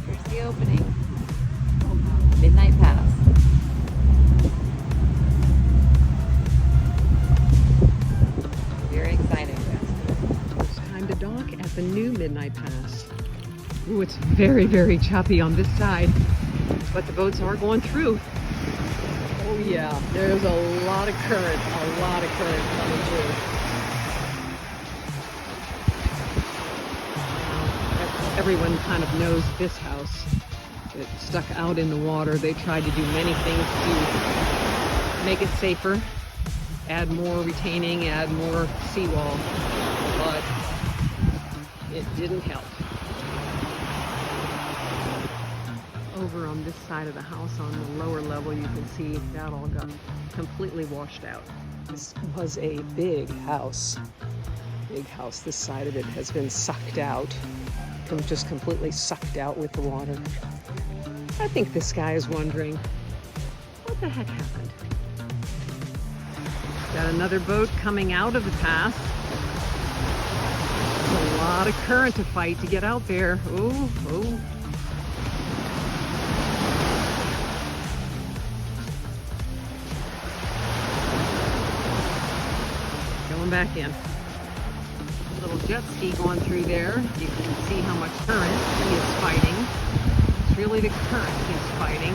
Here's the opening. Midnight Pass. Very excited. It's time to dock at the new Midnight Pass. Ooh, it's very, very choppy on this side, but the boats are going through. Oh yeah, there's a lot of current coming through. Everyone kind of knows this house. It stuck out in the water. They tried to do many things to make it safer, add more retaining, add more seawall, but it didn't help. Over on this side of the house, on the lower level, you can see that all got completely washed out. This was a big house. Big house. This side of it has been sucked out, just completely sucked out with the water. I think this guy is wondering, what the heck happened? Got another boat coming out of the pass. There's a lot of current to fight to get out there. Oh, oh. Going back in. Little jet ski going through there. You can see how much current he is fighting. It's really the current he's fighting.